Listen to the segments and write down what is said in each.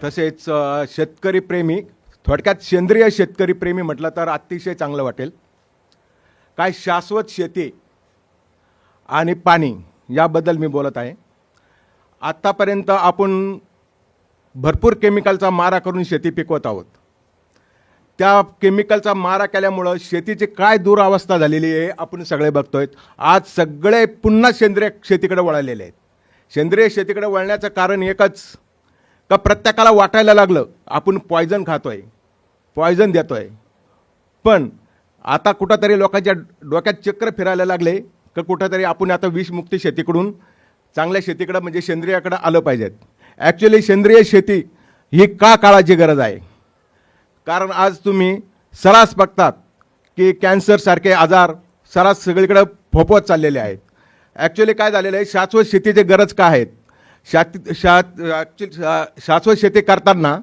तसेच शेतकरी प्रेमी, थोडक्यात सेंद्रिय शेतकरी प्रेमी म्हटलं तर अतिशय चांगलं वाटेल. काय शाश्वत शेती आणि पाणी याबद्दल मी बोलत आहे. आत्तापर्यंत आपण भरपूर केमिकलचा मारा करून शेती पिकवत आहोत. त्या केमिकलचा मारा केल्यामुळं शेतीची काय दुरावस्था झालेली आहे आपण सगळे बघतोय. आज सगळे पुन्हा सेंद्रिय शेतीकडे वळालेले आहेत. सेंद्रिय शेतीकडे वळण्याचं कारण एकच, का प्रत्येकाला वाटायला लागलं आपण पॉयझन खातोय, पॉयझन देतोय. पण आता कुठंतरी लोकांच्या डोक्यात चक्र फिरायला लागले का कुठंतरी आपण आता विषमुक्ती शेतीकडून चांगल्या शेतीकडे म्हणजे सेंद्रियाकडे आलं पाहिजेत. ॲक्च्युली सेंद्रिय शेती ही का काळाची गरज आहे? कारण आज तुम्ही सर्रास बघतात की कॅन्सरसारखे आजार सर्रास सगळीकडे फोफवत चाललेले आहेत. ॲक्च्युली काय झालेलं आहे, शाश्वत शेतीची गरज का आहेत? शाश्वत शेती करताना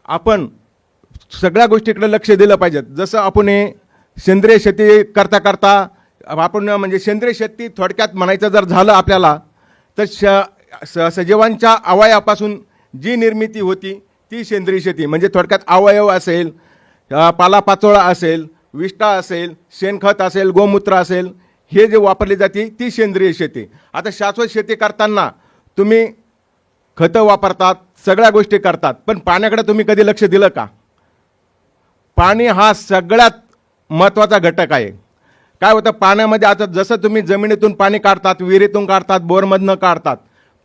आपण सगळ्या गोष्टीकडे लक्ष दिलं पाहिजे. जसं आपण सेंद्रिय शेती करता करता आपण म्हणजे सेंद्रिय शेती थोडक्यात म्हणायचं जर झालं आपल्याला तर सजीवांच्या अवयवापासून जी निर्मिती होती ती सेंद्रिय शेती. म्हणजे थोडक्यात अवयव असेल, पालापाचोळा असेल, विष्ठा असेल, शेणखत असेल, गोमूत्र असेल, हे जे वापरली जाते ती सेंद्रिय शेती. आता शाश्वत शेती करताना तुम्ही खतं वापरतात, सगळ्या गोष्टी करतात, पण पाण्याकडे तुम्ही कधी लक्ष दिलं का? पाणी हा सगळ्यात महत्त्वाचा घटक आहे. काय होतं पाण्यामध्ये, आता जसं तुम्ही जमिनीतून पाणी काढतात, विहिरीतून काढतात, बोरमधनं काढतात,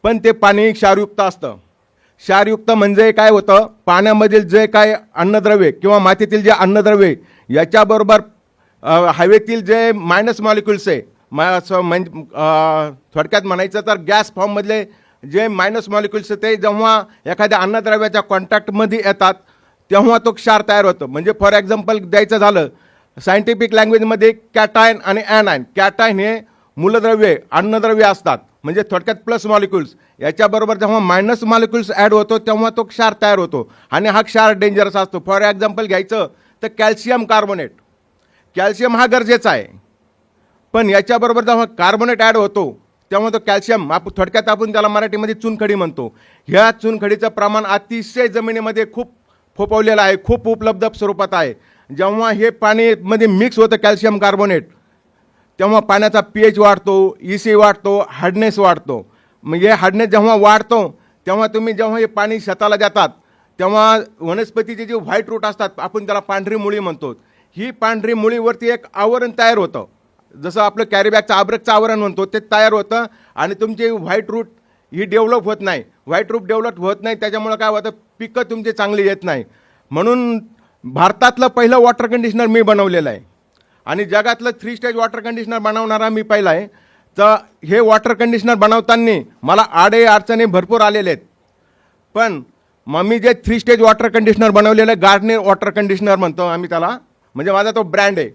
पण ते पाणी क्षारयुक्त असतं. क्षारयुक्त म्हणजे काय होतं, पाण्यामधील जे काय अन्नद्रव्ये किंवा मातीतील जे अन्नद्रव्ये याच्याबरोबर हवेतील जे मायनस मॉलिक्युल्स आहे, थोडक्यात म्हणायचं तर गॅस फॉर्ममधले जे मायनस मॉलिक्युल्स ते जेव्हा एखाद्या अन्नद्रव्याच्या कॉन्टॅक्टमध्ये येतात तेव्हा तो क्षार तयार होतो. म्हणजे फॉर एक्झाम्पल द्यायचं झालं सायंटिफिक लँग्वेजमध्ये कॅटायन आणि ॲनायन. कॅटायन हे मूलद्रव्ये अन्नद्रव्ये असतात, म्हणजे थोडक्यात प्लस मॉलिक्युल्स. याच्याबरोबर जेव्हा मायनस मॉलिक्युल्स ॲड होतो तेव्हा तो क्षार तयार होतो आणि हा क्षार डेंजरस असतो. फॉर एक्झाम्पल घ्यायचं तर कॅल्शियम कार्बोनेट. कॅल्शियम हा गरजेचा आहे, पण याच्याबरोबर जेव्हा कार्बोनेट ॲड होतो तेव्हा तो कॅल्शियम थोडक्यात आपण त्याला मराठीमध्ये चुनखडी म्हणतो. ह्या चुनखडीचं प्रमाण अतिशय जमिनीमध्ये खूप फोफवलेलं आहे, खूप उपलब्ध स्वरूपात आहे. जेव्हा हे पाणीमध्ये मिक्स होतं कॅल्शियम कार्बोनेट तेव्हा पाण्याचा pH वाढतो, EC वाढतो, हार्डनेस वाढतो. मग हे हार्डनेस जेव्हा वाढतो तेव्हा तुम्ही जेव्हा हे पाणी शेताला देतात तेव्हा वनस्पतीचे जे व्हाईट रूट असतात, आपण त्याला पांढरी मुळी म्हणतो, ही पांढरी मुळीवरती एक आवरण तयार होतं. जसं आपलं कॅरीबॅगचं आब्रकचं आवरण म्हणतो ते तयार होतं आणि तुमचे व्हाईट रूट ही डेव्हलप होत नाही. व्हाईट रूट डेव्हलप होत नाही, त्याच्यामुळं काय होतं, पिकं तुमची चांगली येत नाही. म्हणून भारतातलं पहिलं वॉटर कंडिशनर मी बनवलेलं आहे आणि जगातलं 3 स्टेज वॉटर कंडिशनर बनवणारा मी पहिला आहे. तर हे वॉटर कंडिशनर बनवताना मला अडचणी भरपूर आलेले आहेत, पण मग मी जे 3 स्टेज वॉटर कंडिशनर बनवलेलं आहे, गार्डनर वॉटर कंडिशनर म्हणतो आम्ही त्याला, म्हणजे माझा तो ब्रँड आहे.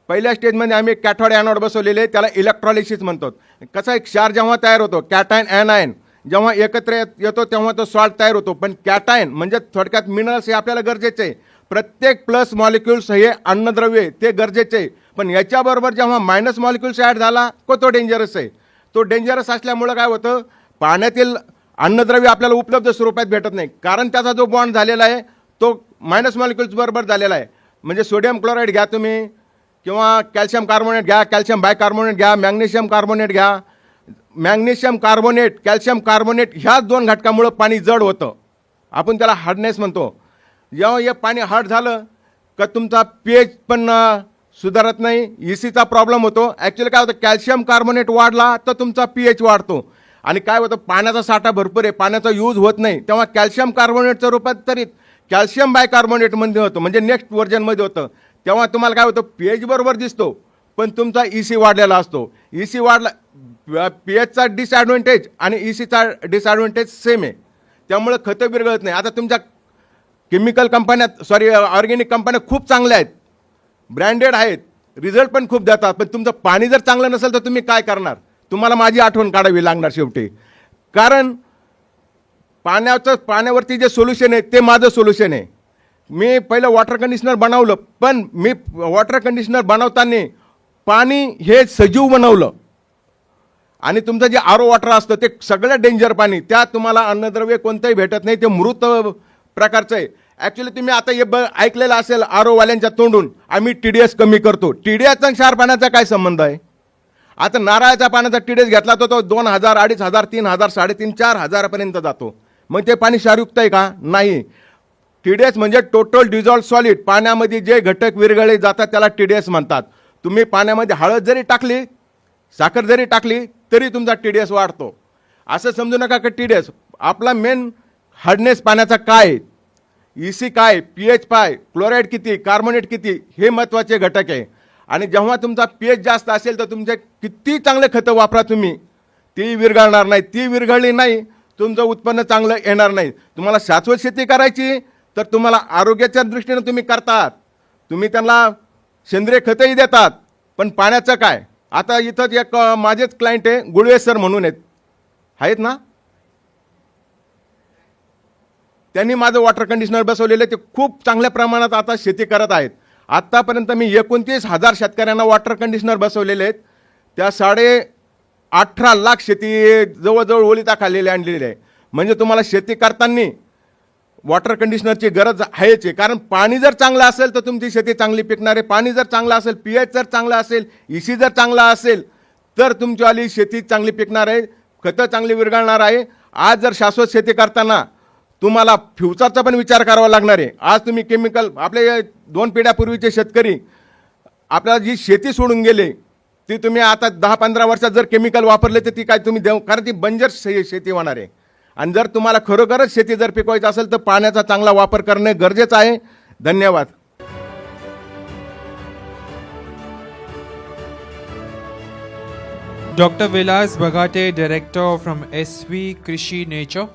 पहिल्या स्टेजमध्ये आम्ही कॅथोड ॲनोड बसवलेले, त्याला इलेक्ट्रॉलिसिस म्हणतो. कसं एक क्षार जेव्हा तयार होतो, कॅटायन ॲनायन जेव्हा एकत्र येतो तेव्हा तो सॉल्ट तयार होतो. पण कॅटायन म्हणजे थोडक्यात मिनरल्स हे आपल्याला गरजेचे आहे. प्रत्येक प्लस मॉलिक्युल्स हे अन्नद्रव्ये ते गरजेचे आहे, पण याच्याबरोबर जेव्हा मायनस मॉलिक्युल्स ॲड झाला तो डेंजरस आहे. तो डेंजरस असल्यामुळं काय होतं, पाण्यातील अन्नद्रव्य आपल्याला उपलब्ध स्वरूपात भेटत नाही, कारण त्याचा जो बॉन्ड झालेला आहे तो मायनस मॉलिक्युल्सबरोबर झालेला आहे. म्हणजे सोडियम क्लोराईड घ्या तुम्ही किंवा कॅल्शियम कार्बोनेट घ्या, कॅल्शियम बायकार्बोनेट घ्या, मॅग्नेशियम कार्बोनेट घ्या. मॅग्नेशियम कार्बोनेट, कॅल्शियम कार्बोनेट ह्या 2 घटकामुळं पाणी जड होतं, आपण त्याला हार्डनेस म्हणतो. जेव्हा हे पाणी हार्ड झालं का तुमचा pH पण सुधारत नाही, ECचा प्रॉब्लेम होतो. ॲक्च्युली काय होतं, कॅल्शियम कार्बोनेट वाढला तर तुमचा pH वाढतो आणि काय होतं, पाण्याचा साठा भरपूर आहे, पाण्याचा यूज होत नाही, तेव्हा कॅल्शियम कार्बोनेटच्या रूपांतरित कॅल्शियम बायकार्बोनेटमध्ये होतं, म्हणजे नेक्स्ट व्हर्जनमध्ये होतं. तेव्हा तुम्हाला काय होतं, pH बरोबर दिसतो पण तुमचा EC वाढलेला असतो. EC वाढला, pHचा डिसॲडव्हान्टेज आणि ECचा डिसॲडव्हान्टेज सेम आहे, त्यामुळं खतं बिरगळत नाही. आता तुमच्या केमिकल कंपन्या ऑर्गॅनिक कंपन्या खूप चांगल्या आहेत, ब्रँडेड आहेत, रिझल्ट पण खूप देतात, पण तुमचं पाणी जर चांगलं नसेल तर तुम्ही काय करणार? तुम्हाला माझी आठवण काढावी लागणार शेवटी. कारण पाण्यावरती जे सोल्युशन आहे ते माझं सोल्युशन आहे. मी पहिलं वॉटर कंडिशनर बनवलं, पण मी वॉटर कंडिशनर बनवताना पाणी हे सजीव बनवलं आणि तुमचं जे आरो वॉटर असतं ते सगळं डेंजर पाणी, त्यात तुम्हाला अन्नद्रव्य कोणतंही भेटत नाही, ते मृत प्रकारचं आहे. ॲक्च्युली तुम्ही आता हे ऐकलेलं असेल आरोवाल्यांच्या तोंडून, आम्ही TDS कमी करतो. TDSचा क्षार पाण्याचा काय संबंध आहे? आता नारळाच्या पाण्याचा TDS घेतला तर तो 2,000, 2,500, 3,000, 3,500, 4,000पर्यंत जातो. मग ते पाणी क्षारयुक्त आहे का? नाही. TDS म्हणजे टोटल डिझॉल्व सॉलिड, पाण्यामध्ये जे घटक विरघळले जातात त्याला TDS म्हणतात. तुम्ही पाण्यामध्ये हळद जरी टाकली, साखर जरी टाकली तरी तुमचा TDS वाढतो. असं समजू नका की TDS आपला मेन हार्डनेस पाण्याचा काय आहे, EC काय, pH काय, क्लोराईड किती, कार्बोनेट किती, हे महत्त्वाचे घटक आहे. आणि जेव्हा तुमचा pH जास्त असेल तर तुमचे किती चांगले खतं वापरा तुम्ही, ती विरघळणार नाही. ती विरघळली नाही, तुमचं उत्पन्न चांगलं येणार नाही. तुम्हाला शाश्वत शेती करायची तर तुम्हाला आरोग्याच्या दृष्टीने तुम्ही करतात, तुम्ही त्यांना सेंद्रिय खतही देतात, पण पाण्याचं काय? आता इथंच एक माझेच क्लायंट आहे, गुळवे सर म्हणून आहेत ना, त्यांनी माझं वॉटर कंडिशनर बसवलेलं आहे. ते खूप चांगल्या प्रमाणात आता शेती करत आहेत. आत्तापर्यंत मी 29,000 शेतकऱ्यांना वॉटर कंडिशनर बसवलेले आहेत. त्या 18.5 लाख शेती जवळजवळ ओलिताखाली आणलेली आहे. म्हणजे तुम्हाला शेती करताना वॉटर कंडिशनरची गरज आहेच आहे. कारण पाणी जर चांगलं असेल तर तुमची शेती चांगली पिकणार आहे. पाणी जर चांगलं असेल, pH जर चांगला असेल, EC जर चांगला असेल तर तुमचीवाली शेती चांगली पिकणार आहे, खतं चांगली विरघळणार आहे. आज जर शाश्वत शेती करताना तुम्हाला फ्युचरचा पण विचार करावा लागणार आहे. आज तुम्ही केमिकल, आपले 2 पिढ्यापूर्वीचे शेतकरी आपल्याला जी शेती सोडून गेले ती तुम्ही आता 10-15 वर्षात जर केमिकल वापरले तर ती काय तुम्ही देऊ, कारण ती बंजर शेती होणार आहे. आणि जर तुम्हाला खरोखरच शेती जर पिकवायची असेल तर पाण्याचा चांगला वापर करणे गरजेचं आहे. धन्यवाद. Dr. Vilas Bagate, Director from SV Krishi Nature.